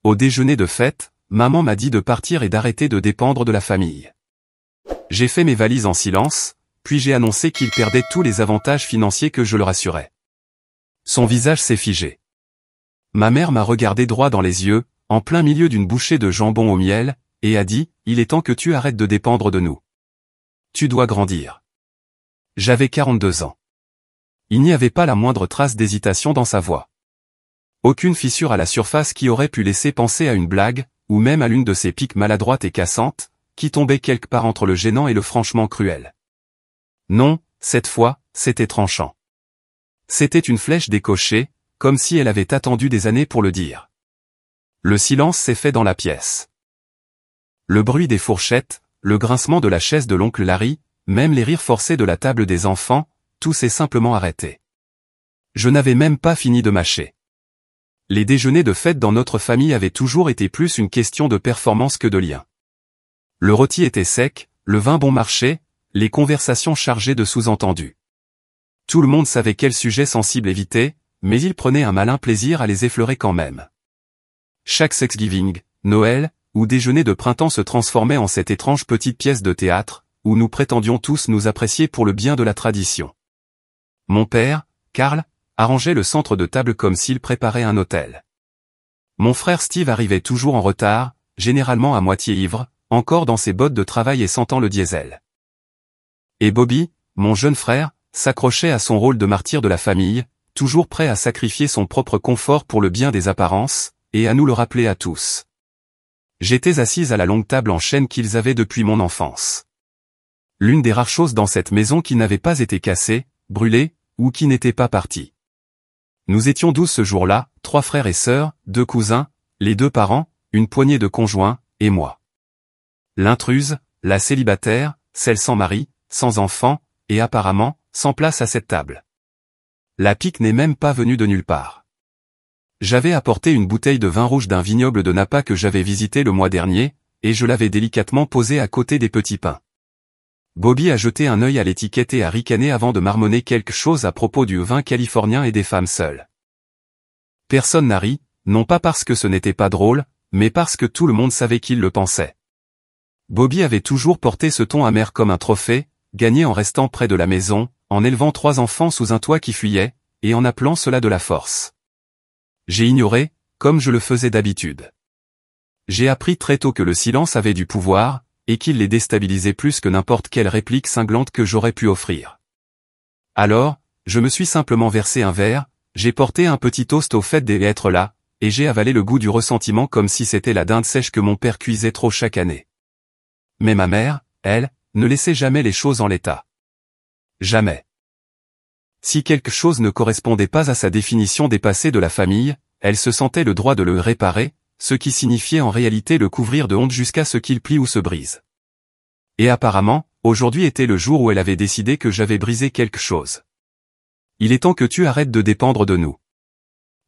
Au déjeuner de fête, maman m'a dit de partir et d'arrêter de dépendre de la famille. J'ai fait mes valises en silence, puis j'ai annoncé qu'il perdait tous les avantages financiers que je leur assurais. Son visage s'est figé. Ma mère m'a regardé droit dans les yeux, en plein milieu d'une bouchée de jambon au miel, et a dit, « Il est temps que tu arrêtes de dépendre de nous. Tu dois grandir. » J'avais 42 ans. Il n'y avait pas la moindre trace d'hésitation dans sa voix. Aucune fissure à la surface qui aurait pu laisser penser à une blague, ou même à l'une de ces piques maladroites et cassantes, qui tombaient quelque part entre le gênant et le franchement cruel. Non, cette fois, c'était tranchant. C'était une flèche décochée, comme si elle avait attendu des années pour le dire. Le silence s'est fait dans la pièce. Le bruit des fourchettes, le grincement de la chaise de l'oncle Larry, même les rires forcés de la table des enfants, tout s'est simplement arrêté. Je n'avais même pas fini de mâcher. Les déjeuners de fête dans notre famille avaient toujours été plus une question de performance que de lien. Le rôti était sec, le vin bon marché, les conversations chargées de sous-entendus. Tout le monde savait quel sujet sensible éviter, mais il prenait un malin plaisir à les effleurer quand même. Chaque Thanksgiving, Noël, ou déjeuner de printemps se transformait en cette étrange petite pièce de théâtre, où nous prétendions tous nous apprécier pour le bien de la tradition. Mon père, Karl, arrangeait le centre de table comme s'il préparait un hôtel. Mon frère Steve arrivait toujours en retard, généralement à moitié ivre, encore dans ses bottes de travail et sentant le diesel. Et Bobby, mon jeune frère, s'accrochait à son rôle de martyr de la famille, toujours prêt à sacrifier son propre confort pour le bien des apparences, et à nous le rappeler à tous. J'étais assise à la longue table en chêne qu'ils avaient depuis mon enfance. L'une des rares choses dans cette maison qui n'avait pas été cassée, brûlée, ou qui n'était pas partie. Nous étions 12 ce jour-là, 3 frères et sœurs, 2 cousins, les 2 parents, une poignée de conjoints, et moi. L'intruse, la célibataire, celle sans mari, sans enfant, et apparemment, sans place à cette table. La pique n'est même pas venue de nulle part. J'avais apporté une bouteille de vin rouge d'un vignoble de Napa que j'avais visité le mois dernier, et je l'avais délicatement posée à côté des petits pains. Bobby a jeté un œil à l'étiquette et a ricané avant de marmonner quelque chose à propos du vin californien et des femmes seules. Personne n'a ri, non pas parce que ce n'était pas drôle, mais parce que tout le monde savait qu'il le pensait. Bobby avait toujours porté ce ton amer comme un trophée, gagné en restant près de la maison, en élevant 3 enfants sous un toit qui fuyait, et en appelant cela de la force. J'ai ignoré, comme je le faisais d'habitude. J'ai appris très tôt que le silence avait du pouvoir, et qu'il les déstabilisait plus que n'importe quelle réplique cinglante que j'aurais pu offrir. Alors, je me suis simplement versé un verre, j'ai porté un petit toast au fait d'être là, et j'ai avalé le goût du ressentiment comme si c'était la dinde sèche que mon père cuisait trop chaque année. Mais ma mère, elle, ne laissait jamais les choses en l'état. Jamais. Si quelque chose ne correspondait pas à sa définition dépassée de la famille, elle se sentait le droit de le réparer, ce qui signifiait en réalité le couvrir de honte jusqu'à ce qu'il plie ou se brise. Et apparemment, aujourd'hui était le jour où elle avait décidé que j'avais brisé quelque chose. Il est temps que tu arrêtes de dépendre de nous.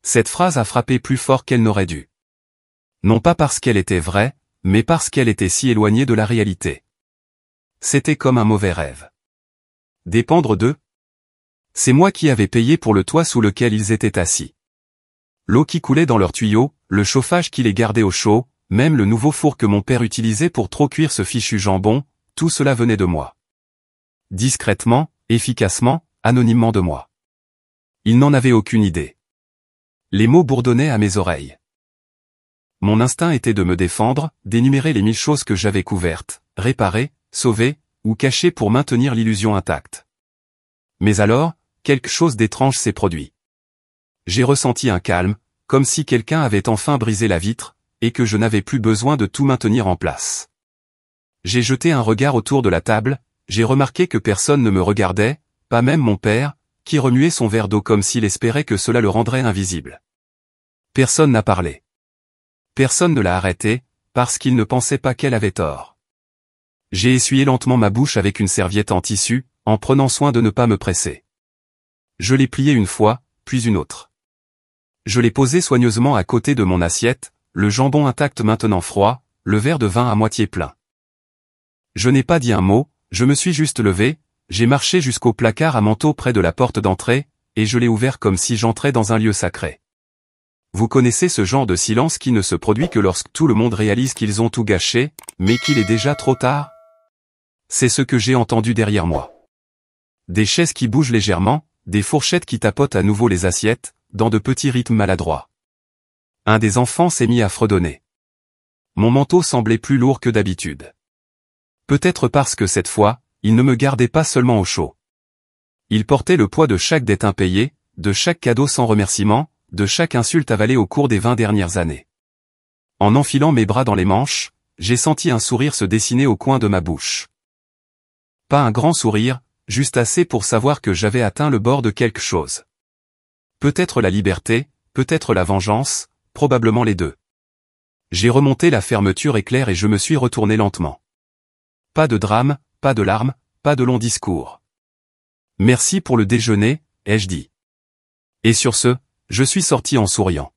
Cette phrase a frappé plus fort qu'elle n'aurait dû. Non pas parce qu'elle était vraie, mais parce qu'elle était si éloignée de la réalité. C'était comme un mauvais rêve. Dépendre d'eux? C'est moi qui avais payé pour le toit sous lequel ils étaient assis. L'eau qui coulait dans leurs tuyaux, le chauffage qui les gardait au chaud, même le nouveau four que mon père utilisait pour trop cuire ce fichu jambon, tout cela venait de moi. Discrètement, efficacement, anonymement de moi. Ils n'en avaient aucune idée. Les mots bourdonnaient à mes oreilles. Mon instinct était de me défendre, d'énumérer les 1000 choses que j'avais couvertes, réparées, sauvées, ou cachées pour maintenir l'illusion intacte. Mais alors, quelque chose d'étrange s'est produit. J'ai ressenti un calme, comme si quelqu'un avait enfin brisé la vitre, et que je n'avais plus besoin de tout maintenir en place. J'ai jeté un regard autour de la table, j'ai remarqué que personne ne me regardait, pas même mon père, qui remuait son verre d'eau comme s'il espérait que cela le rendrait invisible. Personne n'a parlé. Personne ne l'a arrêté, parce qu'il ne pensait pas qu'elle avait tort. J'ai essuyé lentement ma bouche avec une serviette en tissu, en prenant soin de ne pas me presser. Je l'ai pliée une fois, puis une autre. Je l'ai posé soigneusement à côté de mon assiette, le jambon intact maintenant froid, le verre de vin à moitié plein. Je n'ai pas dit un mot, je me suis juste levé, j'ai marché jusqu'au placard à manteau près de la porte d'entrée, et je l'ai ouvert comme si j'entrais dans un lieu sacré. Vous connaissez ce genre de silence qui ne se produit que lorsque tout le monde réalise qu'ils ont tout gâché, mais qu'il est déjà trop tard? C'est ce que j'ai entendu derrière moi. Des chaises qui bougent légèrement, des fourchettes qui tapotent à nouveau les assiettes, dans de petits rythmes maladroits. Un des enfants s'est mis à fredonner. Mon manteau semblait plus lourd que d'habitude. Peut-être parce que cette fois, il ne me gardait pas seulement au chaud. Il portait le poids de chaque dette impayée, de chaque cadeau sans remerciement, de chaque insulte avalée au cours des 20 dernières années. En enfilant mes bras dans les manches, j'ai senti un sourire se dessiner au coin de ma bouche. Pas un grand sourire, juste assez pour savoir que j'avais atteint le bord de quelque chose. Peut-être la liberté, peut-être la vengeance, probablement les deux. J'ai remonté la fermeture éclair et je me suis retourné lentement. Pas de drame, pas de larmes, pas de long discours. Merci pour le déjeuner, ai-je dit. Et sur ce, je suis sorti en souriant.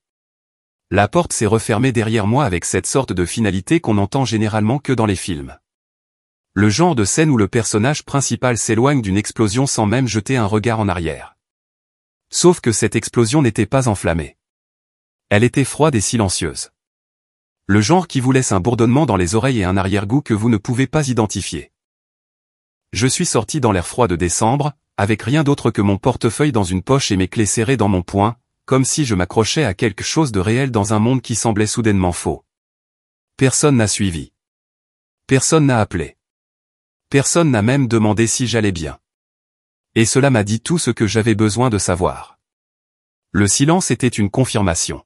La porte s'est refermée derrière moi avec cette sorte de finalité qu'on n'entend généralement que dans les films. Le genre de scène où le personnage principal s'éloigne d'une explosion sans même jeter un regard en arrière. Sauf que cette explosion n'était pas enflammée. Elle était froide et silencieuse. Le genre qui vous laisse un bourdonnement dans les oreilles et un arrière-goût que vous ne pouvez pas identifier. Je suis sorti dans l'air froid de décembre, avec rien d'autre que mon portefeuille dans une poche et mes clés serrées dans mon poing, comme si je m'accrochais à quelque chose de réel dans un monde qui semblait soudainement faux. Personne n'a suivi. Personne n'a appelé. Personne n'a même demandé si j'allais bien. Et cela m'a dit tout ce que j'avais besoin de savoir. Le silence était une confirmation.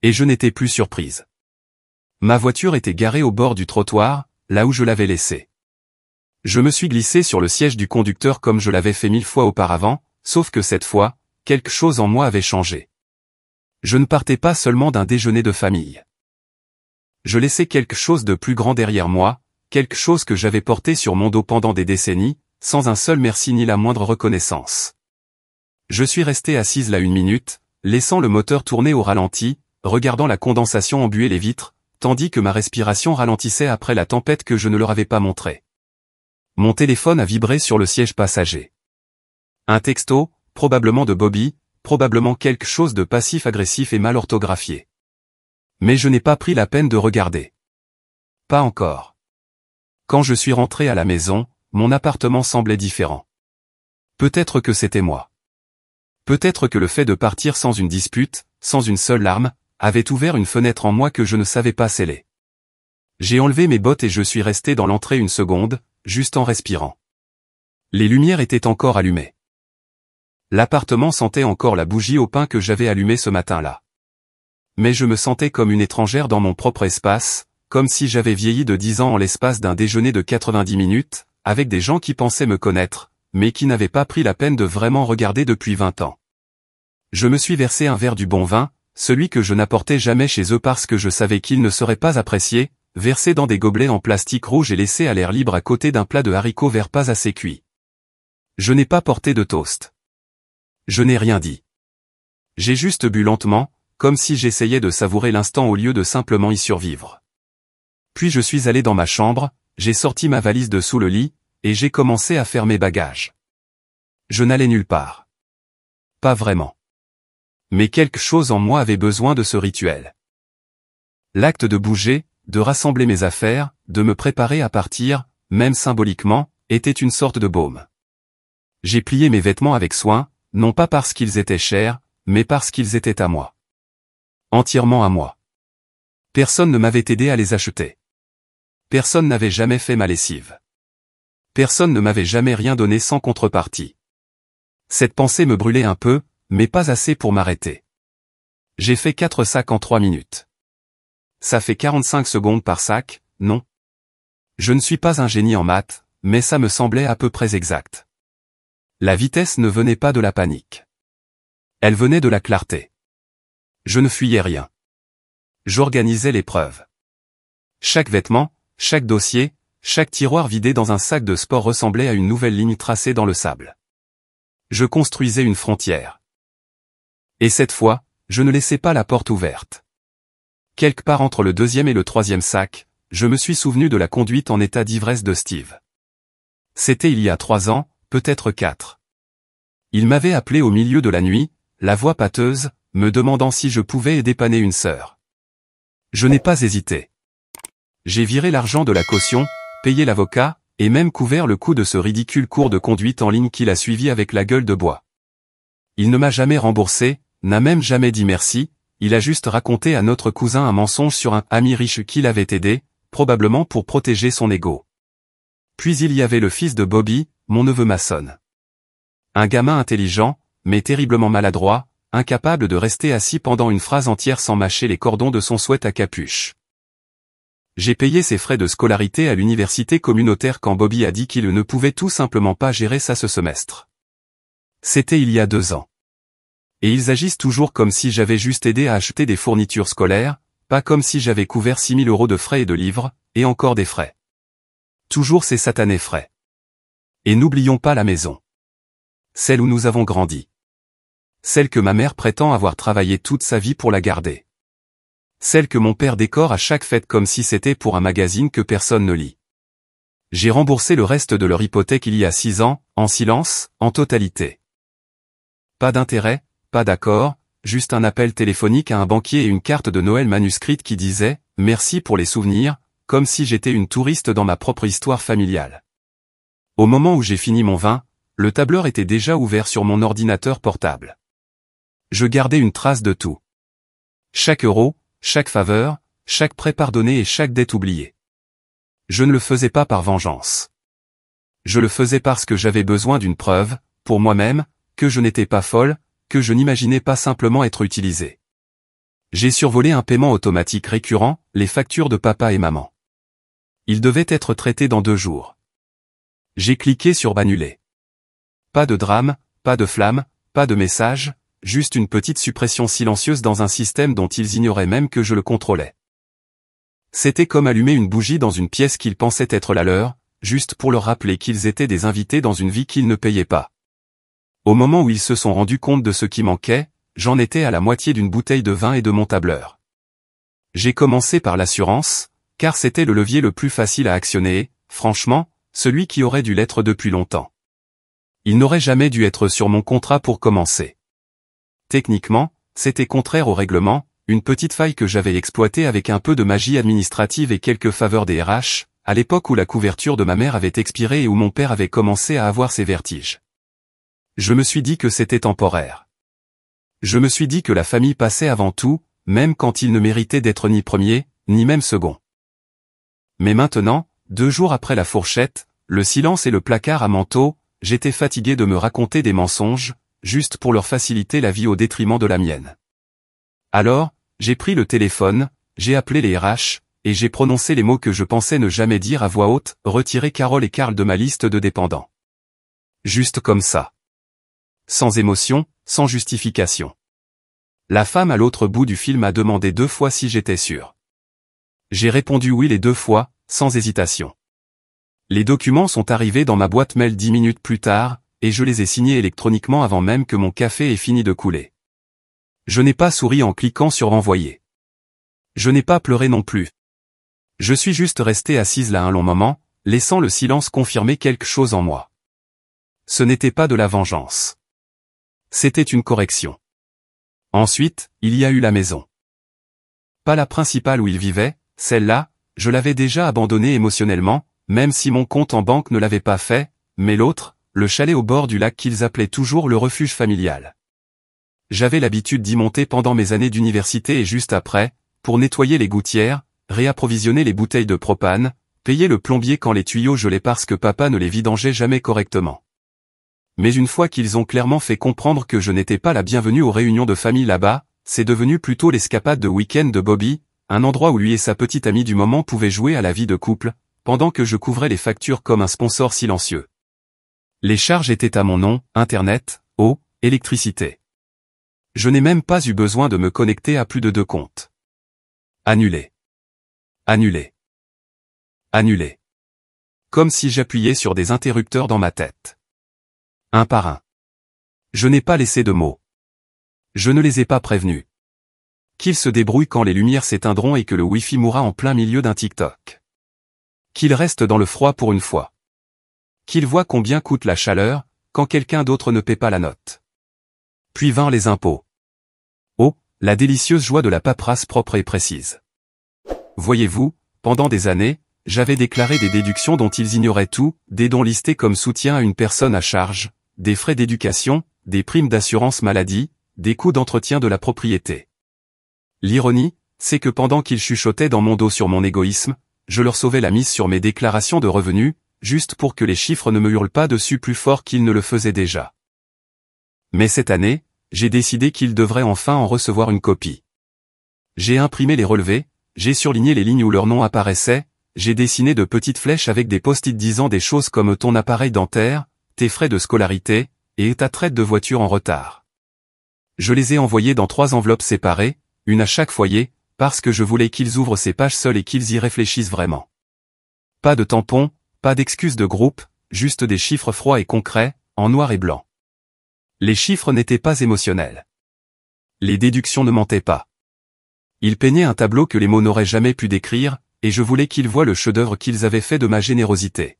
Et je n'étais plus surprise. Ma voiture était garée au bord du trottoir, là où je l'avais laissée. Je me suis glissé sur le siège du conducteur comme je l'avais fait 1000 fois auparavant, sauf que cette fois, quelque chose en moi avait changé. Je ne partais pas seulement d'un déjeuner de famille. Je laissais quelque chose de plus grand derrière moi, quelque chose que j'avais porté sur mon dos pendant des décennies, sans un seul merci ni la moindre reconnaissance. Je suis resté assise là 1 minute, laissant le moteur tourner au ralenti, regardant la condensation embuer les vitres, tandis que ma respiration ralentissait après la tempête que je ne leur avais pas montrée. Mon téléphone a vibré sur le siège passager. Un texto, probablement de Bobby, probablement quelque chose de passif-agressif et mal orthographié. Mais je n'ai pas pris la peine de regarder. Pas encore. Quand je suis rentré à la maison, mon appartement semblait différent. Peut-être que c'était moi. Peut-être que le fait de partir sans une dispute, sans une seule larme, avait ouvert une fenêtre en moi que je ne savais pas sceller. J'ai enlevé mes bottes et je suis resté dans l'entrée 1 seconde, juste en respirant. Les lumières étaient encore allumées. L'appartement sentait encore la bougie au pain que j'avais allumée ce matin-là. Mais je me sentais comme une étrangère dans mon propre espace, comme si j'avais vieilli de 10 ans en l'espace d'un déjeuner de 90 minutes, avec des gens qui pensaient me connaître, mais qui n'avaient pas pris la peine de vraiment regarder depuis 20 ans. Je me suis versé un verre du bon vin, celui que je n'apportais jamais chez eux parce que je savais qu'il ne serait pas apprécié, versé dans des gobelets en plastique rouge et laissé à l'air libre à côté d'un plat de haricots verts pas assez cuits. Je n'ai pas porté de toast. Je n'ai rien dit. J'ai juste bu lentement, comme si j'essayais de savourer l'instant au lieu de simplement y survivre. Puis je suis allé dans ma chambre, j'ai sorti ma valise de sous le lit, et j'ai commencé à faire mes bagages. Je n'allais nulle part. Pas vraiment. Mais quelque chose en moi avait besoin de ce rituel. L'acte de bouger, de rassembler mes affaires, de me préparer à partir, même symboliquement, était une sorte de baume. J'ai plié mes vêtements avec soin, non pas parce qu'ils étaient chers, mais parce qu'ils étaient à moi. Entièrement à moi. Personne ne m'avait aidé à les acheter. Personne n'avait jamais fait ma lessive. Personne ne m'avait jamais rien donné sans contrepartie. Cette pensée me brûlait un peu, mais pas assez pour m'arrêter. J'ai fait 4 sacs en 3 minutes. Ça fait 45 secondes par sac, non? Je ne suis pas un génie en maths, mais ça me semblait à peu près exact. La vitesse ne venait pas de la panique. Elle venait de la clarté. Je ne fuyais rien. J'organisais l'épreuve. Chaque vêtement, chaque dossier, chaque tiroir vidé dans un sac de sport ressemblait à une nouvelle ligne tracée dans le sable. Je construisais une frontière. Et cette fois, je ne laissais pas la porte ouverte. Quelque part entre le 2e et le 3e sac, je me suis souvenu de la conduite en état d'ivresse de Steve. C'était il y a 3 ans, peut-être 4. Il m'avait appelé au milieu de la nuit, la voix pâteuse, me demandant si je pouvais dépanner une sœur. Je n'ai pas hésité. J'ai viré l'argent de la caution, payé l'avocat, et même couvert le coût de ce ridicule cours de conduite en ligne qu'il a suivi avec la gueule de bois. Il ne m'a jamais remboursé, n'a même jamais dit merci, il a juste raconté à notre cousin un mensonge sur un ami riche qui l'avait aidé, probablement pour protéger son ego. Puis il y avait le fils de Bobby, mon neveu maçon. Un gamin intelligent, mais terriblement maladroit, incapable de rester assis pendant une phrase entière sans mâcher les cordons de son sweat à capuche. J'ai payé ses frais de scolarité à l'université communautaire quand Bobby a dit qu'il ne pouvait tout simplement pas gérer ça ce semestre. C'était il y a 2 ans. Et ils agissent toujours comme si j'avais juste aidé à acheter des fournitures scolaires, pas comme si j'avais couvert 6 000 € de frais et de livres, et encore des frais. Toujours ces satanés frais. Et n'oublions pas la maison. Celle où nous avons grandi. Celle que ma mère prétend avoir travaillé toute sa vie pour la garder. Celle que mon père décore à chaque fête comme si c'était pour un magazine que personne ne lit. J'ai remboursé le reste de leur hypothèque il y a 6 ans, en silence, en totalité. Pas d'intérêt, pas d'accord, juste un appel téléphonique à un banquier et une carte de Noël manuscrite qui disait « Merci pour les souvenirs », comme si j'étais une touriste dans ma propre histoire familiale. Au moment où j'ai fini mon vin, le tableur était déjà ouvert sur mon ordinateur portable. Je gardais une trace de tout. Chaque euro, chaque faveur, chaque prêt pardonné et chaque dette oubliée. Je ne le faisais pas par vengeance. Je le faisais parce que j'avais besoin d'une preuve, pour moi-même, que je n'étais pas folle, que je n'imaginais pas simplement être utilisée. J'ai survolé un paiement automatique récurrent, les factures de papa et maman. Ils devaient être traités dans 2 jours. J'ai cliqué sur annuler. Pas de drame, pas de flamme, pas de message, juste une petite suppression silencieuse dans un système dont ils ignoraient même que je le contrôlais. C'était comme allumer une bougie dans une pièce qu'ils pensaient être la leur, juste pour leur rappeler qu'ils étaient des invités dans une vie qu'ils ne payaient pas. Au moment où ils se sont rendus compte de ce qui manquait, j'en étais à la moitié d'une bouteille de vin et de mon tableur. J'ai commencé par l'assurance, car c'était le levier le plus facile à actionner et, franchement, celui qui aurait dû l'être depuis longtemps. Il n'aurait jamais dû être sur mon contrat pour commencer. Techniquement, c'était contraire au règlement, une petite faille que j'avais exploitée avec un peu de magie administrative et quelques faveurs des RH, à l'époque où la couverture de ma mère avait expiré et où mon père avait commencé à avoir ses vertiges. Je me suis dit que c'était temporaire. Je me suis dit que la famille passait avant tout, même quand il ne méritait d'être ni premier, ni même second. Mais maintenant, 2 jours après la fourchette, le silence et le placard à manteau, j'étais fatigué de me raconter des mensonges, juste pour leur faciliter la vie au détriment de la mienne. Alors, j'ai pris le téléphone, j'ai appelé les RH, et j'ai prononcé les mots que je pensais ne jamais dire à voix haute, retirer Carole et Karl de ma liste de dépendants. Juste comme ça. Sans émotion, sans justification. La femme à l'autre bout du fil m'a demandé 2 fois si j'étais sûr. J'ai répondu oui les 2 fois, sans hésitation. Les documents sont arrivés dans ma boîte mail 10 minutes plus tard, et je les ai signés électroniquement avant même que mon café ait fini de couler. Je n'ai pas souri en cliquant sur envoyer. Je n'ai pas pleuré non plus. Je suis juste resté assise là un long moment, laissant le silence confirmer quelque chose en moi. Ce n'était pas de la vengeance. C'était une correction. Ensuite, il y a eu la maison. Pas la principale où il vivait, celle-là, je l'avais déjà abandonnée émotionnellement, même si mon compte en banque ne l'avait pas fait, mais l'autre, le chalet au bord du lac qu'ils appelaient toujours le refuge familial. J'avais l'habitude d'y monter pendant mes années d'université et juste après, pour nettoyer les gouttières, réapprovisionner les bouteilles de propane, payer le plombier quand les tuyaux gelaient parce que papa ne les vidangeait jamais correctement. Mais une fois qu'ils ont clairement fait comprendre que je n'étais pas la bienvenue aux réunions de famille là-bas, c'est devenu plutôt l'escapade de week-end de Bobby, un endroit où lui et sa petite amie du moment pouvaient jouer à la vie de couple, pendant que je couvrais les factures comme un sponsor silencieux. Les charges étaient à mon nom, internet, eau, électricité. Je n'ai même pas eu besoin de me connecter à plus de 2 comptes. Annuler. Annuler. Annuler. Comme si j'appuyais sur des interrupteurs dans ma tête. Un par un. Je n'ai pas laissé de mots. Je ne les ai pas prévenus. Qu'ils se débrouillent quand les lumières s'éteindront et que le Wi-Fi mourra en plein milieu d'un TikTok. Qu'ils restent dans le froid pour une fois. Qu'ils voient combien coûte la chaleur, quand quelqu'un d'autre ne paie pas la note. Puis vinrent les impôts. la délicieuse joie de la paperasse propre et précise. Voyez-vous, pendant des années, j'avais déclaré des déductions dont ils ignoraient tout, des dons listés comme soutien à une personne à charge, des frais d'éducation, des primes d'assurance maladie, des coûts d'entretien de la propriété. L'ironie, c'est que pendant qu'ils chuchotaient dans mon dos sur mon égoïsme, je leur sauvais la mise sur mes déclarations de revenus, juste pour que les chiffres ne me hurlent pas dessus plus fort qu'ils ne le faisaient déjà. Mais cette année, j'ai décidé qu'ils devraient enfin en recevoir une copie. J'ai imprimé les relevés, j'ai surligné les lignes où leur nom apparaissait, j'ai dessiné de petites flèches avec des post-it disant des choses comme ton appareil dentaire, tes frais de scolarité, et ta traite de voiture en retard. Je les ai envoyés dans 3 enveloppes séparées, une à chaque foyer, parce que je voulais qu'ils ouvrent ces pages seuls et qu'ils y réfléchissent vraiment. Pas de tampons, pas d'excuses de groupe, juste des chiffres froids et concrets, en noir et blanc. Les chiffres n'étaient pas émotionnels. Les déductions ne mentaient pas. Ils peignaient un tableau que les mots n'auraient jamais pu décrire, et je voulais qu'ils voient le chef-d'œuvre qu'ils avaient fait de ma générosité.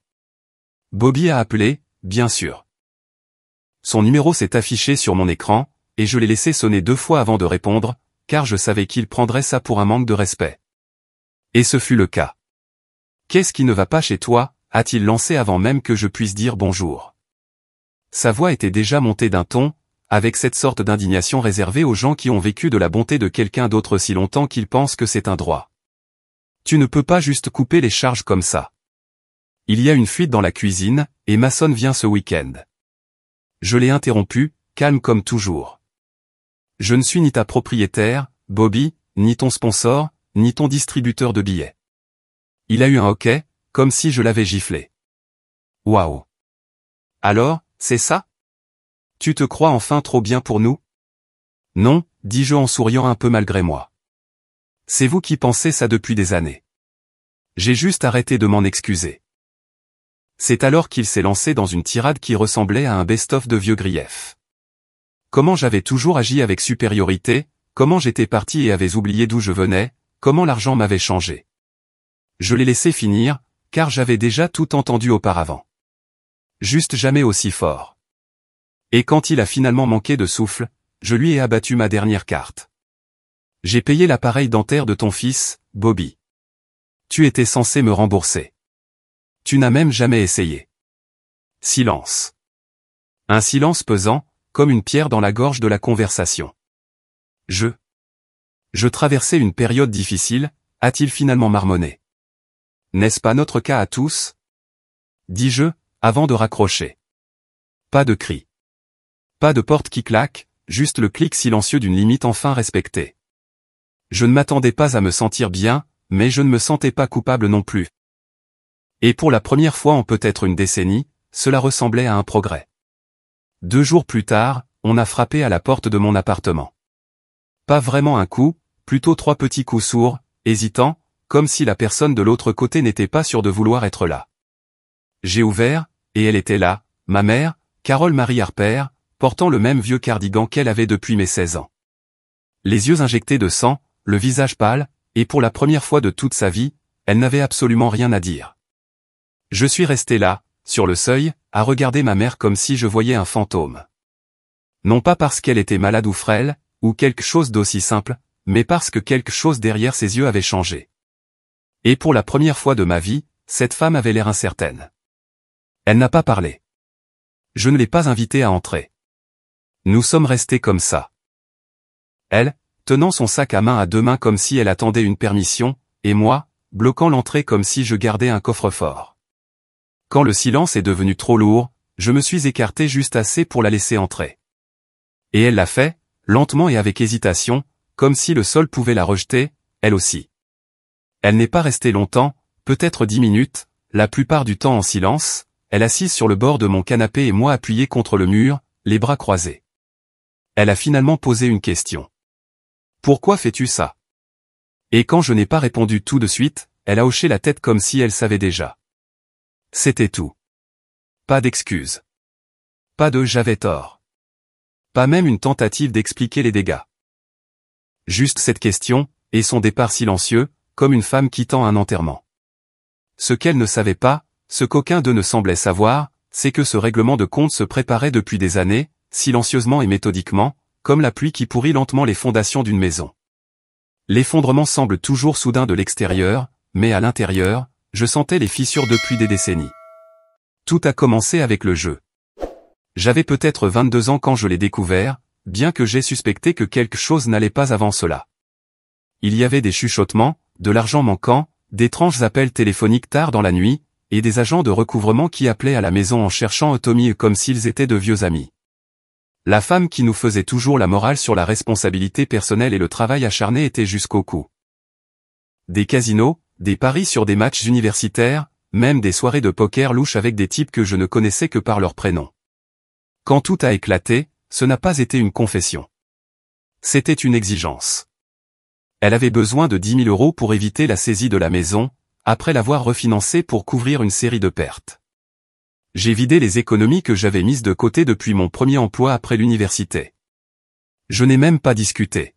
Bobby a appelé, bien sûr. Son numéro s'est affiché sur mon écran, et je l'ai laissé sonner 2 fois avant de répondre, car je savais qu'il prendrait ça pour un manque de respect. Et ce fut le cas. « Qu'est-ce qui ne va pas chez toi ?» a-t-il lancé avant même que je puisse dire bonjour. Sa voix était déjà montée d'un ton, avec cette sorte d'indignation réservée aux gens qui ont vécu de la bonté de quelqu'un d'autre si longtemps qu'ils pensent que c'est un droit. Tu ne peux pas juste couper les charges comme ça. Il y a une fuite dans la cuisine, et Mason vient ce week-end. Je l'ai interrompu, calme comme toujours. Je ne suis ni ta propriétaire, Bobby, ni ton sponsor, ni ton distributeur de billets. Il a eu un hoquet, comme si je l'avais giflé. Waouh. Alors, c'est ça? Tu te crois enfin trop bien pour nous? Non, dis-je en souriant un peu malgré moi. C'est vous qui pensez ça depuis des années. J'ai juste arrêté de m'en excuser. C'est alors qu'il s'est lancé dans une tirade qui ressemblait à un best-of de vieux griefs. Comment j'avais toujours agi avec supériorité, comment j'étais parti et avais oublié d'où je venais, comment l'argent m'avait changé. Je l'ai laissé finir, car j'avais déjà tout entendu auparavant. Juste jamais aussi fort. Et quand il a finalement manqué de souffle, je lui ai abattu ma dernière carte. J'ai payé l'appareil dentaire de ton fils, Bobby. Tu étais censé me rembourser. Tu n'as même jamais essayé. Silence. Un silence pesant, comme une pierre dans la gorge de la conversation. Je traversais une période difficile, a-t-il finalement marmonné. N'est-ce pas notre cas à tous? Dis-je, avant de raccrocher. Pas de cri. Pas de porte qui claque, juste le clic silencieux d'une limite enfin respectée. Je ne m'attendais pas à me sentir bien, mais je ne me sentais pas coupable non plus. Et pour la première fois en peut-être une décennie, cela ressemblait à un progrès. 2 jours plus tard, on a frappé à la porte de mon appartement. Pas vraiment un coup, plutôt 3 petits coups sourds, hésitants, comme si la personne de l'autre côté n'était pas sûre de vouloir être là. J'ai ouvert, et elle était là, ma mère, Carole Marie Harper, portant le même vieux cardigan qu'elle avait depuis mes 16 ans. Les yeux injectés de sang, le visage pâle, et pour la première fois de toute sa vie, elle n'avait absolument rien à dire. Je suis resté là, sur le seuil, à regarder ma mère comme si je voyais un fantôme. Non pas parce qu'elle était malade ou frêle, ou quelque chose d'aussi simple, mais parce que quelque chose derrière ses yeux avait changé. Et pour la première fois de ma vie, cette femme avait l'air incertaine. Elle n'a pas parlé. Je ne l'ai pas invitée à entrer. Nous sommes restés comme ça. Elle, tenant son sac à main à 2 mains comme si elle attendait une permission, et moi, bloquant l'entrée comme si je gardais un coffre-fort. Quand le silence est devenu trop lourd, je me suis écarté juste assez pour la laisser entrer. Et elle l'a fait, lentement et avec hésitation, comme si le sol pouvait la rejeter, elle aussi. Elle n'est pas restée longtemps, peut-être 10 minutes, la plupart du temps en silence, elle assise sur le bord de mon canapé et moi appuyé contre le mur, les bras croisés. Elle a finalement posé une question. Pourquoi fais-tu ça? Et quand je n'ai pas répondu tout de suite, elle a hoché la tête comme si elle savait déjà. C'était tout. Pas d'excuses. Pas de j'avais tort. Pas même une tentative d'expliquer les dégâts. Juste cette question, et son départ silencieux, comme une femme quittant un enterrement. Ce qu'elle ne savait pas, ce qu'aucun d'eux ne semblait savoir, c'est que ce règlement de compte se préparait depuis des années, silencieusement et méthodiquement, comme la pluie qui pourrit lentement les fondations d'une maison. L'effondrement semble toujours soudain de l'extérieur, mais à l'intérieur, je sentais les fissures depuis des décennies. Tout a commencé avec le jeu. J'avais peut-être 22 ans quand je l'ai découvert, bien que j'aie suspecté que quelque chose n'allait pas avant cela. Il y avait des chuchotements, de l'argent manquant, d'étranges appels téléphoniques tard dans la nuit, et des agents de recouvrement qui appelaient à la maison en cherchant Tommy comme s'ils étaient de vieux amis. La femme qui nous faisait toujours la morale sur la responsabilité personnelle et le travail acharné était jusqu'au cou. Des casinos, des paris sur des matchs universitaires, même des soirées de poker louches avec des types que je ne connaissais que par leur prénom. Quand tout a éclaté, ce n'a pas été une confession. C'était une exigence. Elle avait besoin de 10 000 € pour éviter la saisie de la maison, après l'avoir refinancée pour couvrir une série de pertes. J'ai vidé les économies que j'avais mises de côté depuis mon premier emploi après l'université. Je n'ai même pas discuté.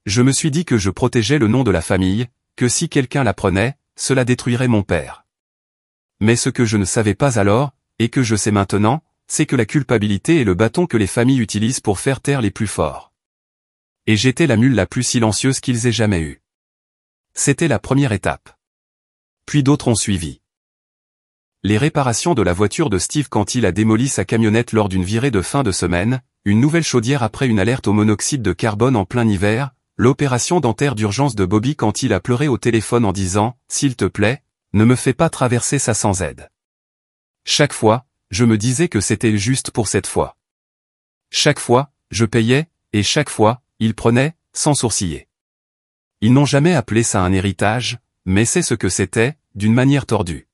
Je me suis dit que je protégeais le nom de la famille, que si quelqu'un l'apprenait, cela détruirait mon père. Mais ce que je ne savais pas alors, et que je sais maintenant, c'est que la culpabilité est le bâton que les familles utilisent pour faire taire les plus forts. Et j'étais la mule la plus silencieuse qu'ils aient jamais eue. C'était la première étape. Puis d'autres ont suivi. Les réparations de la voiture de Steve quand il a démoli sa camionnette lors d'une virée de fin de semaine, une nouvelle chaudière après une alerte au monoxyde de carbone en plein hiver, l'opération dentaire d'urgence de Bobby quand il a pleuré au téléphone en disant « S'il te plaît, ne me fais pas traverser ça sans aide ». Chaque fois, je me disais que c'était juste pour cette fois. Chaque fois, je payais, et chaque fois, ils prenaient, sans sourciller. Ils n'ont jamais appelé ça un héritage, mais c'est ce que c'était, d'une manière tordue.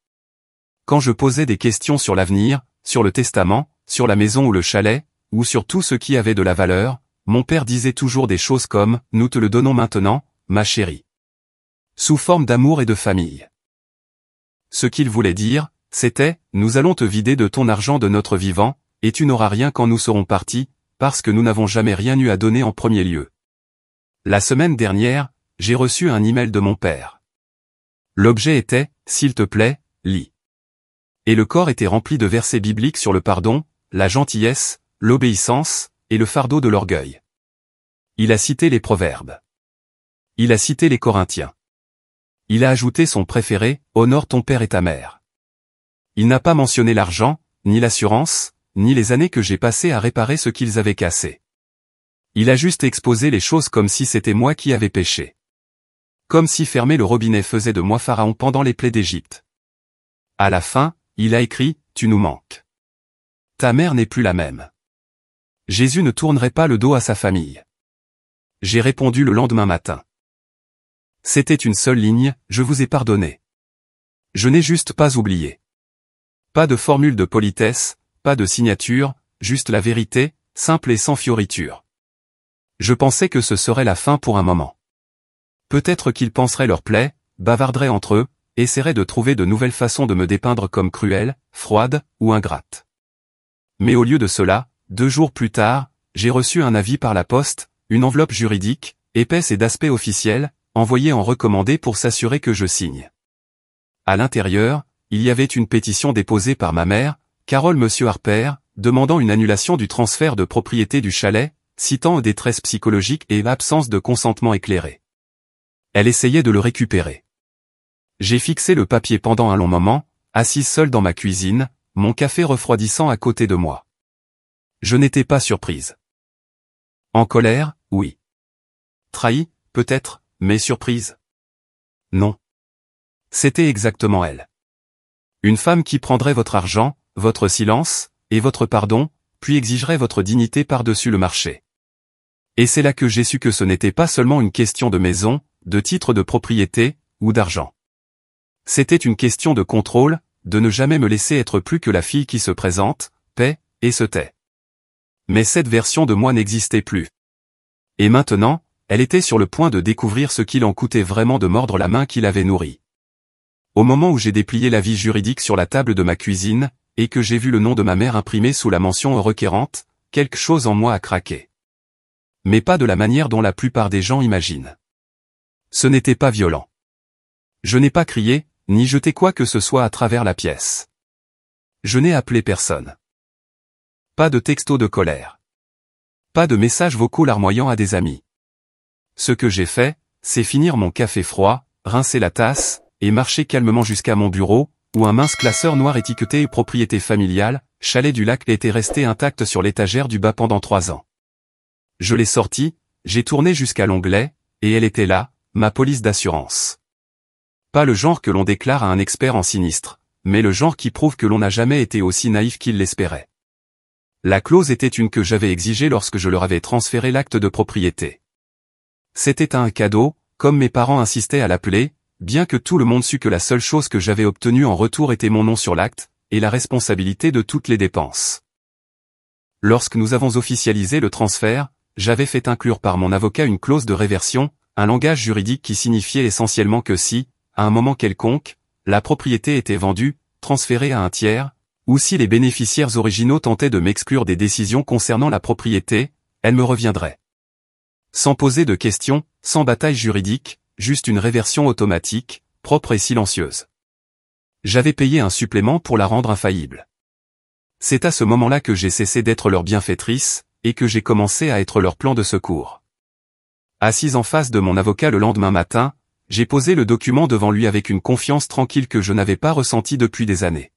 Quand je posais des questions sur l'avenir, sur le testament, sur la maison ou le chalet, ou sur tout ce qui avait de la valeur, mon père disait toujours des choses comme « Nous te le donnons maintenant, ma chérie », sous forme d'amour et de famille. Ce qu'il voulait dire, c'était « Nous allons te vider de ton argent de notre vivant, et tu n'auras rien quand nous serons partis, parce que nous n'avons jamais rien eu à donner en premier lieu. » La semaine dernière, j'ai reçu un email de mon père. L'objet était « S'il te plaît, lis ». Et le corps était rempli de versets bibliques sur le pardon, la gentillesse, l'obéissance, et le fardeau de l'orgueil. Il a cité les Proverbes. Il a cité les Corinthiens. Il a ajouté son préféré, « Honore ton père et ta mère ». Il n'a pas mentionné l'argent, ni l'assurance, ni les années que j'ai passées à réparer ce qu'ils avaient cassé. Il a juste exposé les choses comme si c'était moi qui avais péché. Comme si fermer le robinet faisait de moi Pharaon pendant les plaies d'Égypte. À la fin, il a écrit « Tu nous manques. Ta mère n'est plus la même. » Jésus ne tournerait pas le dos à sa famille. J'ai répondu le lendemain matin. C'était une seule ligne, je vous ai pardonné. Je n'ai juste pas oublié. Pas de formule de politesse, pas de signature, juste la vérité, simple et sans fioriture. Je pensais que ce serait la fin pour un moment. Peut-être qu'ils penseraient leur plaie, bavarderaient entre eux, essaieraient de trouver de nouvelles façons de me dépeindre comme cruelle, froide, ou ingrate. Mais au lieu de cela, 2 jours plus tard, j'ai reçu un avis par la poste, une enveloppe juridique, épaisse et d'aspect officiel, envoyée en recommandé pour s'assurer que je signe. À l'intérieur, il y avait une pétition déposée par ma mère, Carole Monsieur Harper, demandant une annulation du transfert de propriété du chalet, citant détresse psychologique et l'absence de consentement éclairé. Elle essayait de le récupérer. J'ai fixé le papier pendant un long moment, assise seule dans ma cuisine, mon café refroidissant à côté de moi. Je n'étais pas surprise. En colère, oui. Trahi, peut-être, mais surprise. Non. C'était exactement elle. Une femme qui prendrait votre argent, votre silence, et votre pardon, puis exigerait votre dignité par-dessus le marché. Et c'est là que j'ai su que ce n'était pas seulement une question de maison, de titre de propriété, ou d'argent. C'était une question de contrôle, de ne jamais me laisser être plus que la fille qui se présente, paie, et se tait. Mais cette version de moi n'existait plus. Et maintenant, elle était sur le point de découvrir ce qu'il en coûtait vraiment de mordre la main qui l'avait nourrie. Au moment où j'ai déplié l'avis juridique sur la table de ma cuisine, et que j'ai vu le nom de ma mère imprimé sous la mention requérante, quelque chose en moi a craqué. Mais pas de la manière dont la plupart des gens imaginent. Ce n'était pas violent. Je n'ai pas crié, ni jeté quoi que ce soit à travers la pièce. Je n'ai appelé personne. Pas de texto de colère. Pas de messages vocaux larmoyants à des amis. Ce que j'ai fait, c'est finir mon café froid, rincer la tasse, et marcher calmement jusqu'à mon bureau, où un mince classeur noir étiqueté propriété familiale, chalet du lac était resté intact sur l'étagère du bas pendant 3 ans. Je l'ai sorti, j'ai tourné jusqu'à l'onglet, et elle était là, ma police d'assurance. Pas le genre que l'on déclare à un expert en sinistre, mais le genre qui prouve que l'on n'a jamais été aussi naïf qu'il l'espérait. La clause était une que j'avais exigée lorsque je leur avais transféré l'acte de propriété. C'était un cadeau, comme mes parents insistaient à l'appeler, bien que tout le monde sût que la seule chose que j'avais obtenue en retour était mon nom sur l'acte, et la responsabilité de toutes les dépenses. Lorsque nous avons officialisé le transfert, j'avais fait inclure par mon avocat une clause de réversion, un langage juridique qui signifiait essentiellement que si, à un moment quelconque, la propriété était vendue, transférée à un tiers, ou si les bénéficiaires originaux tentaient de m'exclure des décisions concernant la propriété, elle me reviendrait. Sans poser de questions, sans bataille juridique, juste une réversion automatique, propre et silencieuse. J'avais payé un supplément pour la rendre infaillible. C'est à ce moment-là que j'ai cessé d'être leur bienfaitrice, et que j'ai commencé à être leur plan de secours. Assise en face de mon avocat le lendemain matin, j'ai posé le document devant lui avec une confiance tranquille que je n'avais pas ressentie depuis des années.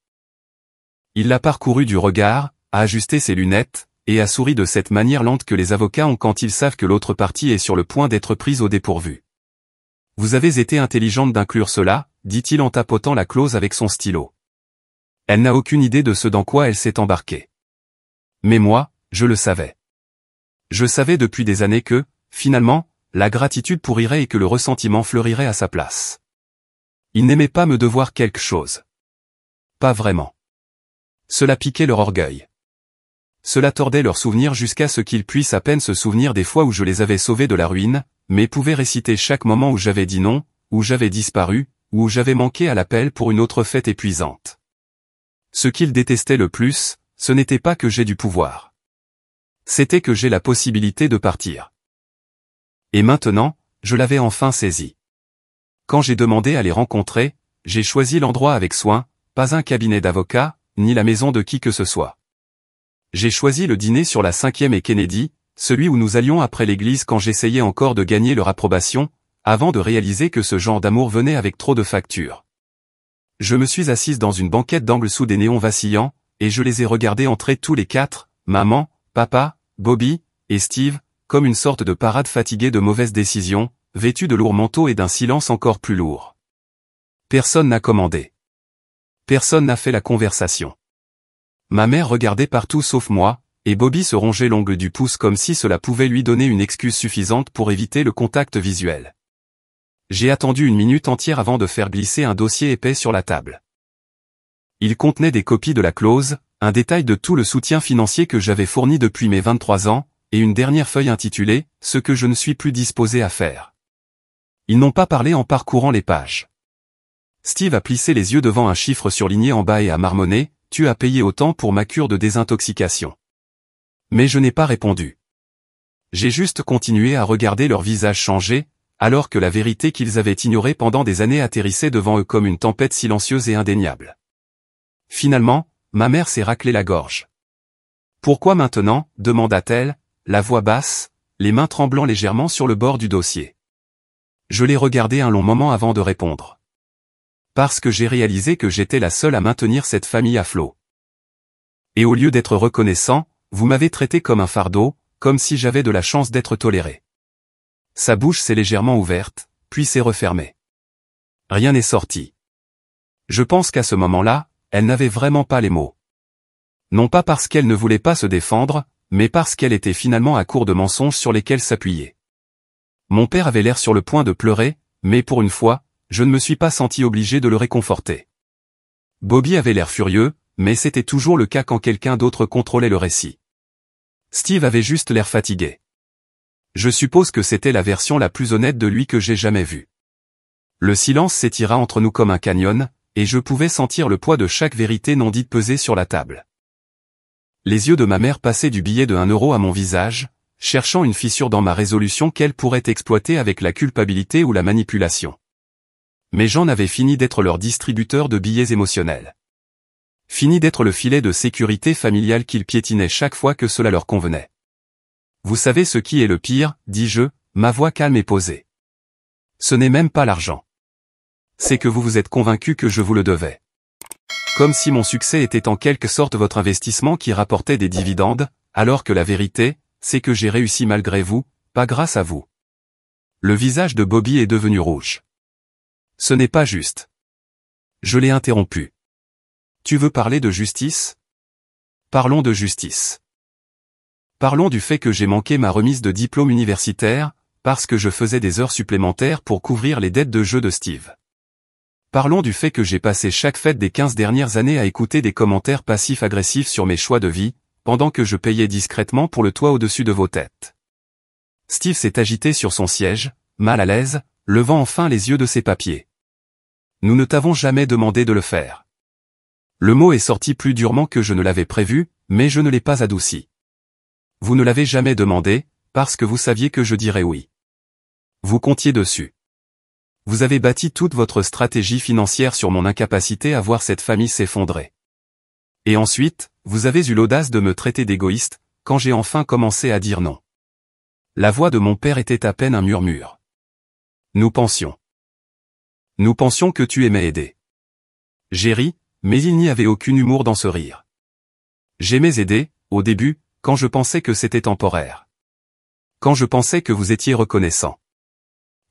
Il l'a parcouru du regard, a ajusté ses lunettes, et a souri de cette manière lente que les avocats ont quand ils savent que l'autre partie est sur le point d'être prise au dépourvu. « Vous avez été intelligente d'inclure cela », dit-il en tapotant la clause avec son stylo. Elle n'a aucune idée de ce dans quoi elle s'est embarquée. Mais moi, je le savais. Je savais depuis des années que, finalement, la gratitude pourrirait et que le ressentiment fleurirait à sa place. Ils n'aimaient pas me devoir quelque chose. Pas vraiment. Cela piquait leur orgueil. Cela tordait leurs souvenirs jusqu'à ce qu'ils puissent à peine se souvenir des fois où je les avais sauvés de la ruine, mais pouvaient réciter chaque moment où j'avais dit non, où j'avais disparu, ou où j'avais manqué à l'appel pour une autre fête épuisante. Ce qu'ils détestaient le plus, ce n'était pas que j'ai du pouvoir. C'était que j'ai la possibilité de partir. Et maintenant, je l'avais enfin saisi. Quand j'ai demandé à les rencontrer, j'ai choisi l'endroit avec soin, pas un cabinet d'avocat, ni la maison de qui que ce soit. J'ai choisi le dîner sur la 5e et Kennedy, celui où nous allions après l'église quand j'essayais encore de gagner leur approbation, avant de réaliser que ce genre d'amour venait avec trop de factures. Je me suis assise dans une banquette d'angle sous des néons vacillants, et je les ai regardés entrer tous les 4, maman, papa, Bobby, et Steve, comme une sorte de parade fatiguée de mauvaises décisions, vêtus de lourds manteaux et d'un silence encore plus lourd. Personne n'a commandé. Personne n'a fait la conversation. Ma mère regardait partout sauf moi, et Bobby se rongeait l'ongle du pouce comme si cela pouvait lui donner une excuse suffisante pour éviter le contact visuel. J'ai attendu 1 minute entière avant de faire glisser un dossier épais sur la table. Il contenait des copies de la clause, un détail de tout le soutien financier que j'avais fourni depuis mes 23 ans, et une dernière feuille intitulée « Ce que je ne suis plus disposé à faire ». Ils n'ont pas parlé en parcourant les pages. Steve a plissé les yeux devant un chiffre surligné en bas et a marmonné « Tu as payé autant pour ma cure de désintoxication ». Mais je n'ai pas répondu. J'ai juste continué à regarder leur visage changer, alors que la vérité qu'ils avaient ignorée pendant des années atterrissait devant eux comme une tempête silencieuse et indéniable. Finalement, ma mère s'est raclé la gorge. « Pourquoi maintenant ?» demanda-t-elle, la voix basse, les mains tremblant légèrement sur le bord du dossier. Je l'ai regardé un long moment avant de répondre. Parce que j'ai réalisé que j'étais la seule à maintenir cette famille à flot. Et au lieu d'être reconnaissant, vous m'avez traité comme un fardeau, comme si j'avais de la chance d'être toléré. Sa bouche s'est légèrement ouverte, puis s'est refermée. Rien n'est sorti. Je pense qu'à ce moment-là, elle n'avait vraiment pas les mots. Non pas parce qu'elle ne voulait pas se défendre, mais parce qu'elle était finalement à court de mensonges sur lesquels s'appuyer. Mon père avait l'air sur le point de pleurer, mais pour une fois, je ne me suis pas senti obligé de le réconforter. Bobby avait l'air furieux, mais c'était toujours le cas quand quelqu'un d'autre contrôlait le récit. Steve avait juste l'air fatigué. Je suppose que c'était la version la plus honnête de lui que j'ai jamais vue. Le silence s'étira entre nous comme un canyon, et je pouvais sentir le poids de chaque vérité non dite peser sur la table. Les yeux de ma mère passaient du billet de 1 euro à mon visage, cherchant une fissure dans ma résolution qu'elle pourrait exploiter avec la culpabilité ou la manipulation. Mais j'en avais fini d'être leur distributeur de billets émotionnels. Fini d'être le filet de sécurité familiale qu'ils piétinaient chaque fois que cela leur convenait. Vous savez ce qui est le pire, dis-je, ma voix calme et posée. Ce n'est même pas l'argent. C'est que vous vous êtes convaincu que je vous le devais. Comme si mon succès était en quelque sorte votre investissement qui rapportait des dividendes, alors que la vérité, c'est que j'ai réussi malgré vous, pas grâce à vous. Le visage de Bobby est devenu rouge. Ce n'est pas juste. Je l'ai interrompu. Tu veux parler de justice? Parlons de justice. Parlons du fait que j'ai manqué ma remise de diplôme universitaire, parce que je faisais des heures supplémentaires pour couvrir les dettes de jeu de Steve. Parlons du fait que j'ai passé chaque fête des 15 dernières années à écouter des commentaires passifs-agressifs sur mes choix de vie, pendant que je payais discrètement pour le toit au-dessus de vos têtes. Steve s'est agité sur son siège, mal à l'aise, levant enfin les yeux de ses papiers. Nous ne t'avons jamais demandé de le faire. Le mot est sorti plus durement que je ne l'avais prévu, mais je ne l'ai pas adouci. Vous ne l'avez jamais demandé, parce que vous saviez que je dirais oui. Vous comptiez dessus. Vous avez bâti toute votre stratégie financière sur mon incapacité à voir cette famille s'effondrer. Et ensuite, vous avez eu l'audace de me traiter d'égoïste, quand j'ai enfin commencé à dire non. La voix de mon père était à peine un murmure. Nous pensions que tu aimais aider. J'ai ri, mais il n'y avait aucun humour dans ce rire. J'aimais aider, au début, quand je pensais que c'était temporaire. Quand je pensais que vous étiez reconnaissant.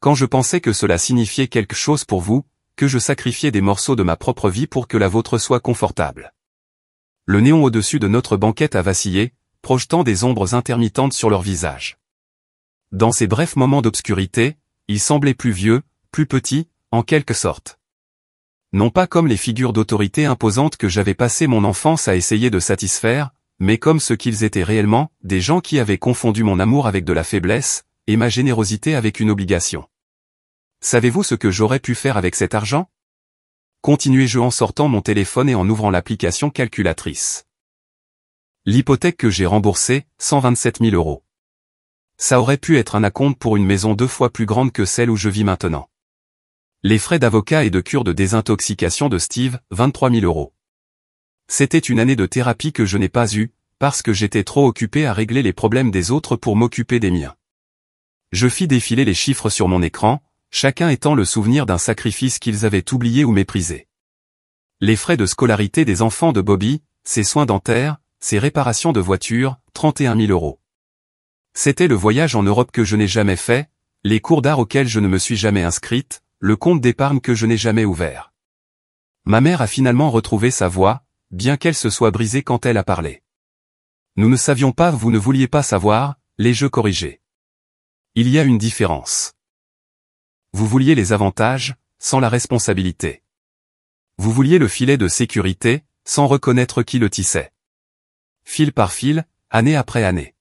Quand je pensais que cela signifiait quelque chose pour vous, que je sacrifiais des morceaux de ma propre vie pour que la vôtre soit confortable. Le néon au-dessus de notre banquette a vacillé, projetant des ombres intermittentes sur leur visage. Dans ces brefs moments d'obscurité, ils semblaient plus vieux, plus petits, en quelque sorte. Non pas comme les figures d'autorité imposantes que j'avais passé mon enfance à essayer de satisfaire, mais comme ce qu'ils étaient réellement, des gens qui avaient confondu mon amour avec de la faiblesse, et ma générosité avec une obligation. Savez-vous ce que j'aurais pu faire avec cet argent? Continuai-je en sortant mon téléphone et en ouvrant l'application calculatrice. L'hypothèque que j'ai remboursée, 127 000 €. Ça aurait pu être un acompte pour une maison 2 fois plus grande que celle où je vis maintenant. Les frais d'avocat et de cure de désintoxication de Steve, 23 000 €. C'était une année de thérapie que je n'ai pas eue, parce que j'étais trop occupé à régler les problèmes des autres pour m'occuper des miens. Je fis défiler les chiffres sur mon écran, chacun étant le souvenir d'un sacrifice qu'ils avaient oublié ou méprisé. Les frais de scolarité des enfants de Bobby, ses soins dentaires, ses réparations de voiture, 31 000 €. C'était le voyage en Europe que je n'ai jamais fait, les cours d'art auxquels je ne me suis jamais inscrite, le compte d'épargne que je n'ai jamais ouvert. Ma mère a finalement retrouvé sa voix, bien qu'elle se soit brisée quand elle a parlé. Nous ne savions pas, vous ne vouliez pas savoir, l'ai-je corrigé. Il y a une différence. Vous vouliez les avantages, sans la responsabilité. Vous vouliez le filet de sécurité, sans reconnaître qui le tissait. Fil par fil, année après année.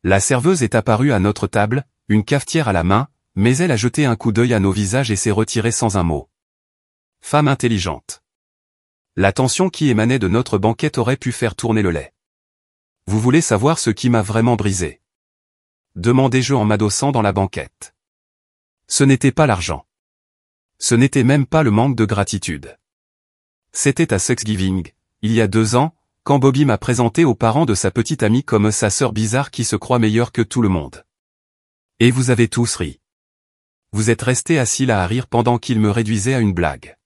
La serveuse est apparue à notre table, une cafetière à la main, mais elle a jeté un coup d'œil à nos visages et s'est retirée sans un mot. Femme intelligente. La tension qui émanait de notre banquette aurait pu faire tourner le lait. Vous voulez savoir ce qui m'a vraiment brisé? Demandai-je en m'adossant dans la banquette. Ce n'était pas l'argent. Ce n'était même pas le manque de gratitude. C'était à Thanksgiving, il y a 2 ans, quand Bobby m'a présenté aux parents de sa petite amie comme sa sœur bizarre qui se croit meilleure que tout le monde. Et vous avez tous ri. Vous êtes restés assis là à rire pendant qu'il me réduisait à une blague.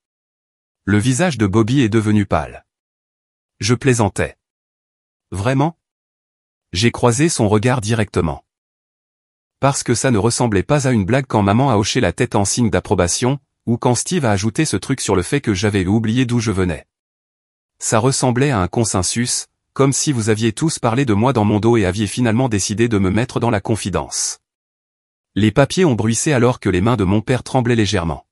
Le visage de Bobby est devenu pâle. Je plaisantais. Vraiment? J'ai croisé son regard directement. Parce que ça ne ressemblait pas à une blague quand maman a hoché la tête en signe d'approbation, ou quand Steve a ajouté ce truc sur le fait que j'avais oublié d'où je venais. Ça ressemblait à un consensus, comme si vous aviez tous parlé de moi dans mon dos et aviez finalement décidé de me mettre dans la confidence. Les papiers ont bruissé alors que les mains de mon père tremblaient légèrement.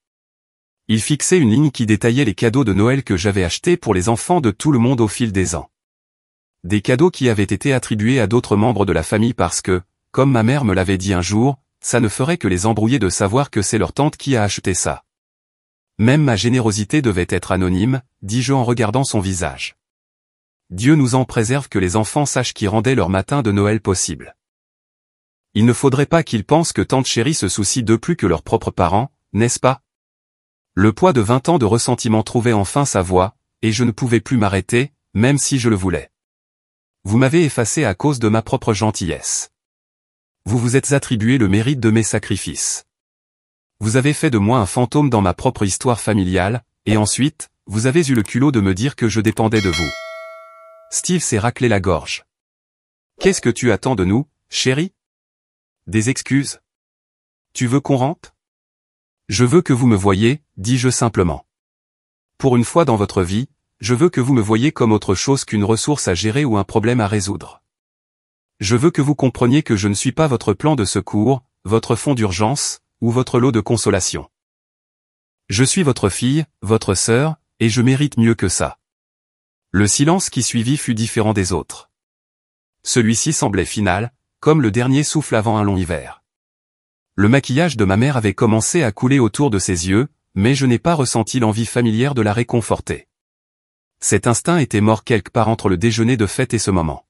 Il fixait une ligne qui détaillait les cadeaux de Noël que j'avais achetés pour les enfants de tout le monde au fil des ans. Des cadeaux qui avaient été attribués à d'autres membres de la famille parce que, comme ma mère me l'avait dit un jour, ça ne ferait que les embrouiller de savoir que c'est leur tante qui a acheté ça. Même ma générosité devait être anonyme, dis-je en regardant son visage. Dieu nous en préserve que les enfants sachent qui rendait leur matin de Noël possible. Il ne faudrait pas qu'ils pensent que tante chérie se soucie d'eux plus que leurs propres parents, n'est-ce pas? Le poids de 20 ans de ressentiment trouvait enfin sa voie, et je ne pouvais plus m'arrêter, même si je le voulais. Vous m'avez effacé à cause de ma propre gentillesse. Vous vous êtes attribué le mérite de mes sacrifices. Vous avez fait de moi un fantôme dans ma propre histoire familiale, et ensuite, vous avez eu le culot de me dire que je dépendais de vous. Steve s'est raclé la gorge. Qu'est-ce que tu attends de nous, chérie? Des excuses? Tu veux qu'on rentre? Je veux que vous me voyiez, dis-je simplement. Pour une fois dans votre vie, je veux que vous me voyiez comme autre chose qu'une ressource à gérer ou un problème à résoudre. Je veux que vous compreniez que je ne suis pas votre plan de secours, votre fonds d'urgence, ou votre lot de consolation. Je suis votre fille, votre sœur, et je mérite mieux que ça. Le silence qui suivit fut différent des autres. Celui-ci semblait final, comme le dernier souffle avant un long hiver. Le maquillage de ma mère avait commencé à couler autour de ses yeux, mais je n'ai pas ressenti l'envie familière de la réconforter. Cet instinct était mort quelque part entre le déjeuner de fête et ce moment.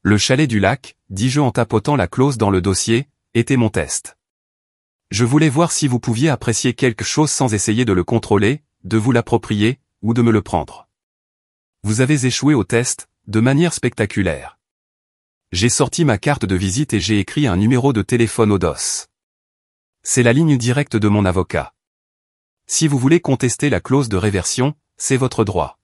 Le chalet du lac, dis-je en tapotant la clause dans le dossier, était mon test. Je voulais voir si vous pouviez apprécier quelque chose sans essayer de le contrôler, de vous l'approprier, ou de me le prendre. Vous avez échoué au test, de manière spectaculaire. J'ai sorti ma carte de visite et j'ai écrit un numéro de téléphone au dos. C'est la ligne directe de mon avocat. Si vous voulez contester la clause de réversion, c'est votre droit.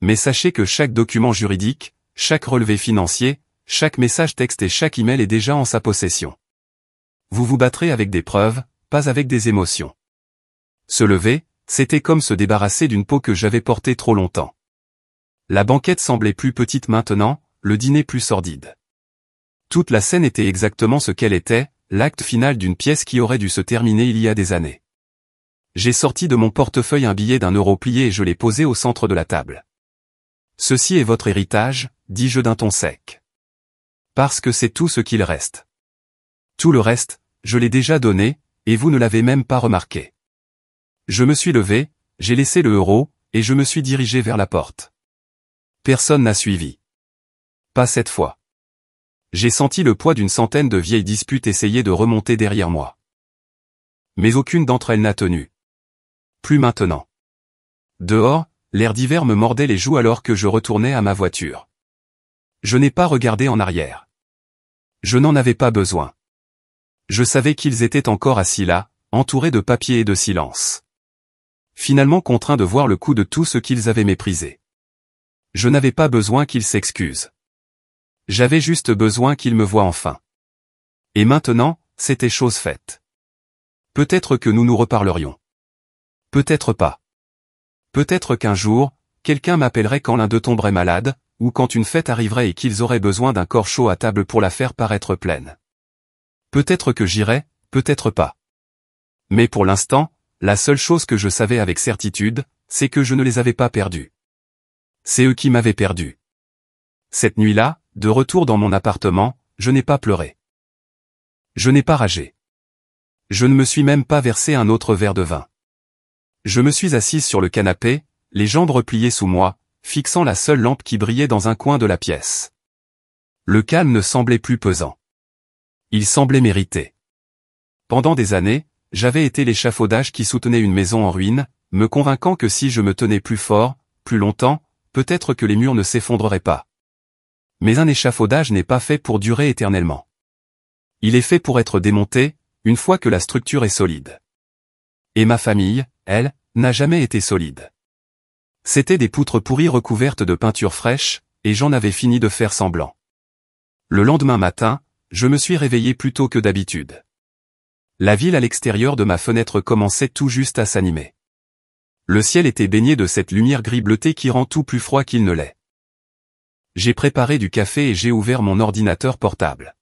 Mais sachez que chaque document juridique, chaque relevé financier, chaque message texte et chaque email est déjà en sa possession. Vous vous battrez avec des preuves, pas avec des émotions. Se lever, c'était comme se débarrasser d'une peau que j'avais portée trop longtemps. La banquette semblait plus petite maintenant, le dîner plus sordide. Toute la scène était exactement ce qu'elle était, l'acte final d'une pièce qui aurait dû se terminer il y a des années. J'ai sorti de mon portefeuille un billet d'1 € plié et je l'ai posé au centre de la table. Ceci est votre héritage, dis-je d'un ton sec. Parce que c'est tout ce qu'il reste. Tout le reste, je l'ai déjà donné, et vous ne l'avez même pas remarqué. Je me suis levé, j'ai laissé le euro, et je me suis dirigé vers la porte. Personne n'a suivi. Pas cette fois. J'ai senti le poids d'une centaine de vieilles disputes essayer de remonter derrière moi. Mais aucune d'entre elles n'a tenu. Plus maintenant. Dehors, l'air d'hiver me mordait les joues alors que je retournais à ma voiture. Je n'ai pas regardé en arrière. Je n'en avais pas besoin. Je savais qu'ils étaient encore assis là, entourés de papier et de silence. Finalement contraints de voir le coup de tout ce qu'ils avaient méprisé. Je n'avais pas besoin qu'ils s'excusent. J'avais juste besoin qu'ils me voient enfin. Et maintenant, c'était chose faite. Peut-être que nous nous reparlerions. Peut-être pas. Peut-être qu'un jour, quelqu'un m'appellerait quand l'un d'eux tomberait malade, ou quand une fête arriverait et qu'ils auraient besoin d'un corps chaud à table pour la faire paraître pleine. Peut-être que j'irais, peut-être pas. Mais pour l'instant, la seule chose que je savais avec certitude, c'est que je ne les avais pas perdus. C'est eux qui m'avaient perdu. Cette nuit-là, de retour dans mon appartement, je n'ai pas pleuré. Je n'ai pas ragé. Je ne me suis même pas versé un autre verre de vin. Je me suis assise sur le canapé, les jambes repliées sous moi, fixant la seule lampe qui brillait dans un coin de la pièce. Le calme ne semblait plus pesant. Il semblait mérité. Pendant des années, j'avais été l'échafaudage qui soutenait une maison en ruine, me convainquant que si je me tenais plus fort, plus longtemps, peut-être que les murs ne s'effondreraient pas. Mais un échafaudage n'est pas fait pour durer éternellement. Il est fait pour être démonté, une fois que la structure est solide. Et ma famille, elle, n'a jamais été solide. C'étaient des poutres pourries recouvertes de peinture fraîche, et j'en avais fini de faire semblant. Le lendemain matin, je me suis réveillé plus tôt que d'habitude. La ville à l'extérieur de ma fenêtre commençait tout juste à s'animer. Le ciel était baigné de cette lumière gris bleuté qui rend tout plus froid qu'il ne l'est. J'ai préparé du café et j'ai ouvert mon ordinateur portable.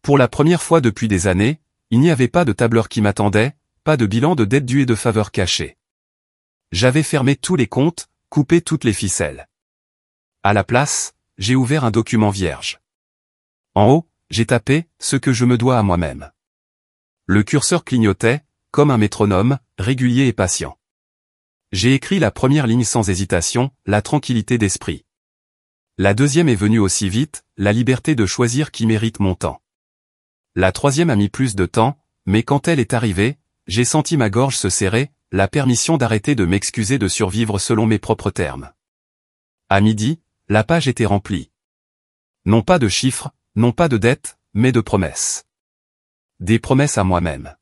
Pour la première fois depuis des années, il n'y avait pas de tableur qui m'attendait, pas de bilan de dette due et de faveurs cachées. J'avais fermé tous les comptes, coupé toutes les ficelles. À la place, j'ai ouvert un document vierge. En haut, j'ai tapé « ce que je me dois à moi-même ». Le curseur clignotait, comme un métronome, régulier et patient. J'ai écrit la première ligne sans hésitation, la tranquillité d'esprit. La deuxième est venue aussi vite, la liberté de choisir qui mérite mon temps. La troisième a mis plus de temps, mais quand elle est arrivée, j'ai senti ma gorge se serrer, la permission d'arrêter de m'excuser de survivre selon mes propres termes. À midi, la page était remplie. Non pas de chiffres, non pas de dettes, mais de promesses. Des promesses à moi-même.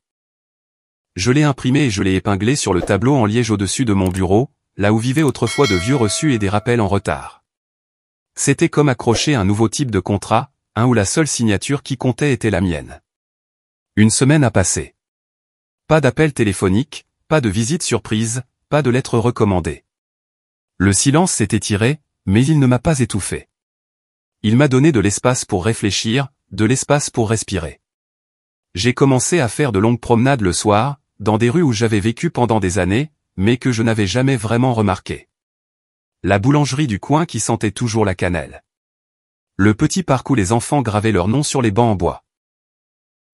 Je l'ai imprimé et je l'ai épinglé sur le tableau en liège au-dessus de mon bureau, là où vivaient autrefois de vieux reçus et des rappels en retard. C'était comme accrocher un nouveau type de contrat, un où la seule signature qui comptait était la mienne. Une semaine a passé. Pas d'appel téléphonique, pas de visite surprise, pas de lettre recommandée. Le silence s'est étiré, mais il ne m'a pas étouffé. Il m'a donné de l'espace pour réfléchir, de l'espace pour respirer. J'ai commencé à faire de longues promenades le soir, dans des rues où j'avais vécu pendant des années, mais que je n'avais jamais vraiment remarqué. La boulangerie du coin qui sentait toujours la cannelle. Le petit parc où les enfants gravaient leurs noms sur les bancs en bois.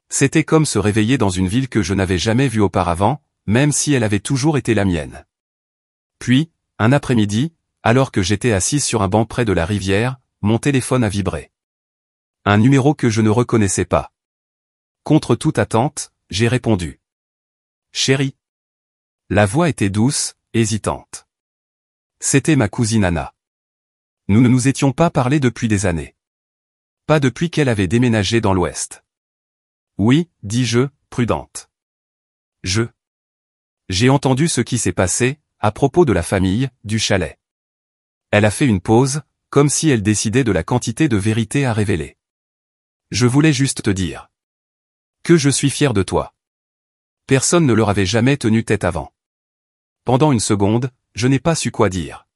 C'était comme se réveiller dans une ville que je n'avais jamais vue auparavant, même si elle avait toujours été la mienne. Puis, un après-midi, alors que j'étais assise sur un banc près de la rivière, mon téléphone a vibré. Un numéro que je ne reconnaissais pas. Contre toute attente, j'ai répondu. Chérie. La voix était douce, hésitante. C'était ma cousine Anna. Nous ne nous étions pas parlé depuis des années. Pas depuis qu'elle avait déménagé dans l'Ouest. Oui, dis-je, prudente. J'ai entendu ce qui s'est passé, à propos de la famille, du chalet. Elle a fait une pause, comme si elle décidait de la quantité de vérité à révéler. Je voulais juste te dire que je suis fier de toi. Personne ne leur avait jamais tenu tête avant. Pendant une seconde, je n'ai pas su quoi dire.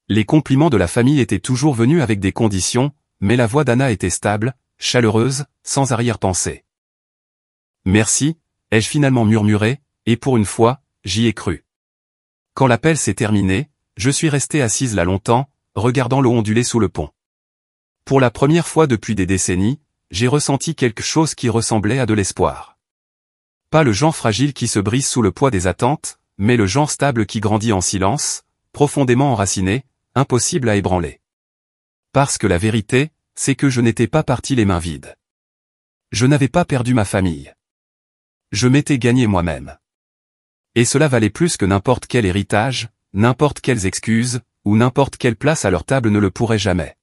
Les compliments de la famille étaient toujours venus avec des conditions, mais la voix d'Anna était stable, chaleureuse, sans arrière-pensée. Merci, ai-je finalement murmuré, et pour une fois, j'y ai cru. Quand l'appel s'est terminé, je suis restée assise là longtemps, regardant l'eau onduler sous le pont. Pour la première fois depuis des décennies, j'ai ressenti quelque chose qui ressemblait à de l'espoir. Pas le genre fragile qui se brise sous le poids des attentes, mais le genre stable qui grandit en silence, profondément enraciné, impossible à ébranler. Parce que la vérité, c'est que je n'étais pas parti les mains vides. Je n'avais pas perdu ma famille. Je m'étais gagné moi-même. Et cela valait plus que n'importe quel héritage, n'importe quelles excuses, ou n'importe quelle place à leur table ne le pourrait jamais.